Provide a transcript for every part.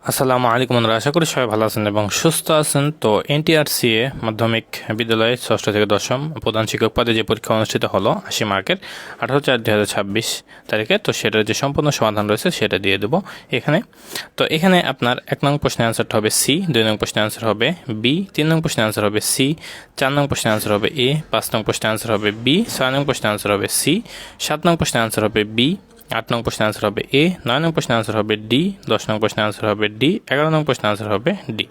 আসসালামু আলাইকুম বন্ধুরা, আশা করি সবাই ভালো আছেন এবং সুস্থ আছেন। তো এনটিআরসিএ মাধ্যমিক বিদ্যালয়ে ষষ্ঠ থেকে দশম প্রধান শিক্ষক পদে যে পরীক্ষা অনুষ্ঠিত হলো 80 মার্কের 18/4/2026 তারিখে, তো সেটার যে সম্পূর্ণ সমাধান রয়েছে সেটা দিয়ে দেবো এখানে। তো এখানে আপনার 1 নং প্রশ্নের আনসারটা হবে সি, 2 নং প্রশ্নের আনসার হবে বি, 3 নং প্রশ্নের আনসার হবে সি, 4 নং প্রশ্নের আনসার হবে এ, 5 নং প্রশ্নের আনসার হবে বি, 6 নং প্রশ্নের আনসার হবে সি, 7 নং প্রশ্নের আনসার হবে বি, 8 নং প্রশ্নের আনসার হবে এ, 9 নং প্রশ্নের আনসার হবে ডি, 10 নং প্রশ্নের আনসার হবে ডি, 11 নং প্রশ্নের আনসার হবে ডি।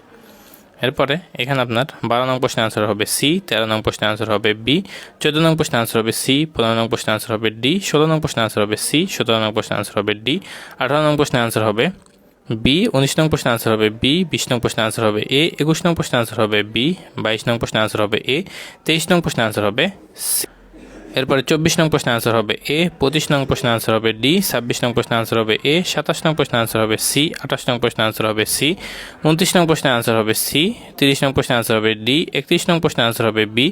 এরপরে এখানে আপনার 12 নং প্রশ্নের আনসার হবে সি, 13 নং প্রশ্নের আনসার হবে বি, 14 নং প্রশ্নের আনসার হবে সি, 15 নং প্রশ্নের আনসার হবে ডি, 16 নং প্রশ্নের আনসার হবে সি, 17 নং প্রশ্নের আনসার হবে ডি, 18 নং প্রশ্নের আনসার হবে বি, 19 নং প্রশ্নের আনসার হবে বি, 20 নং প্রশ্নের আনসার হবে এ, 21 নং প্রশ্নের আনসার হবে বি, 22 নং প্রশ্নের আনসার হবে এ, 23 নং প্রশ্নের আনসার হবে সি। এরপরে 24 নং প্রশ্নের আনসার হবে এ, 25 নং প্রশ্নের আনসার হবে ডি, 26 নং প্রশ্নের আনসার হবে এ, 27 নং প্রশ্নের আনসার হবে সি, 28 নং প্রশ্নের আনসার হবে সি, 29 নং প্রশ্নের আনসার হবে সি, 30 নং প্রশ্নের আনসার হবে ডি, 31 নং প্রশ্নের আনসার হবে বি,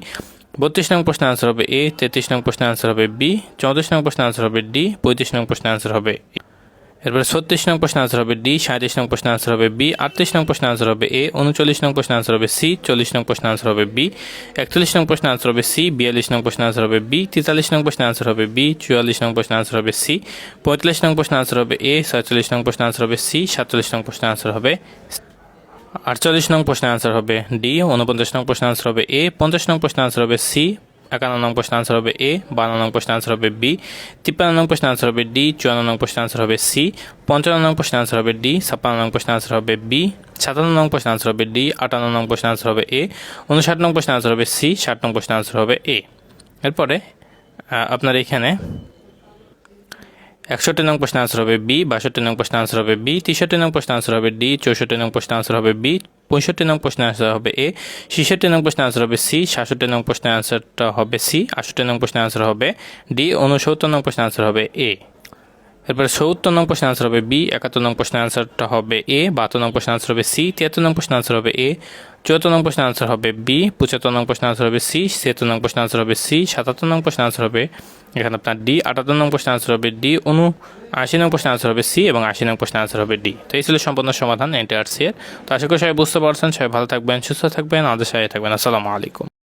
32 নং প্রশ্নের আনসার হবে এ, 33 নং প্রশ্নের আনসার হবে বি, 34 নং প্রশ্নের আনসার হবে ডি, 35 নং প্রশ্নের আনসার হবে এ। এরপরে 36 নং প্রশ্নের আনসার হবে ডি, 37 নং প্রশ্নের আনসার হবে বি, 38 নং প্রশ্নের আনসার হবে এ, 39 নং প্রশ্নের আনসার হবে সি, 40 নং প্রশ্নের আনসার হবে বি, 41 নং প্রশ্নের আনসার হবে সি, 42 নং প্রশ্নের আনসার হবে বি, 43 নং প্রশ্নের আনসার হবে বি, 44 নং প্রশ্নের আনসার হবে সি, 45 নং প্রশ্নের আনসার হবে এ, 46 নং প্রশ্নের আনসার হবে সি, 47 নং প্রশ্নের আনসার হবে 48 নং প্রশ্নের আনসার হবে ডি, 49 নং প্রশ্নের আনসার হবে এ, 50 নং প্রশ্নের আনসার হবে সি, 51 নং প্রশ্নের আনসার হবে এ, 52 নং প্রশ্নের আনসার হবে বি, 53 নং প্রশ্নের আনসার হবে ডি, 54 নং প্রশ্নের আনসার হবে সি, 55 নং প্রশ্নের আনসার হবে ডি, 56 নং প্রশ্নের আনসার হবে বি, 57 নং প্রশ্নের আনসার হবে ডি, 58 নং প্রশ্নের আনসার হবে এ, 59 নং প্রশ্নের আনসার হবে সি, 60 নং প্রশ্নের আনসার হবে এ। এরপরে আপনার এখানে 61 নং প্রশ্নের আনসার হবে বি, 62 নং প্রশ্নের আনসার হবে বি, 63 নং প্রশ্নের আনসার হবে ডি, 64 নং প্রশ্নের আনসার হবে বি, 65 নং প্রশ্নের আনসার হবে এ, 66 নং প্রশ্নের আনসার হবে সি, 67 নং প্রশ্নের আনসারটা হবে সি, 68 নং প্রশ্নের আনসার হবে ডি, 69 নং প্রশ্নের আনসার হবে এ। এরপরে 70 নং প্রশ্নের আনসার হবে বি, 71 নং প্রশ্নের আনসারটা হবে এ, 72 নং প্রশ্নের আনসার হবে সি, 73 নং প্রশ্নের আনসার হবে এ, 74 নং প্রশ্নের আনসার হবে বি, 75 নং প্রশ্নের আনসার হবে সি, 76 নং প্রশ্নের আনসার হবে সি, 77 নং প্রশ্নের আনসার হবে এখানে আপনার ডি, 78 নং প্রশ্নের আনসার হবে ডি, 79 নং প্রশ্নের আনসার হবে সি এবং 80 নং প্রশ্নের আনসার হবে ডি। তো এই ছিল সম্পূর্ণ সমাধান এনটিআরসি এর। তো আশা করি সবাই বুঝতে পারছেন। সবাই ভালো থাকবেন, সুস্থ থাকবেন, আমাদের সাথে থাকবেন। আসসালামু আলাইকুম।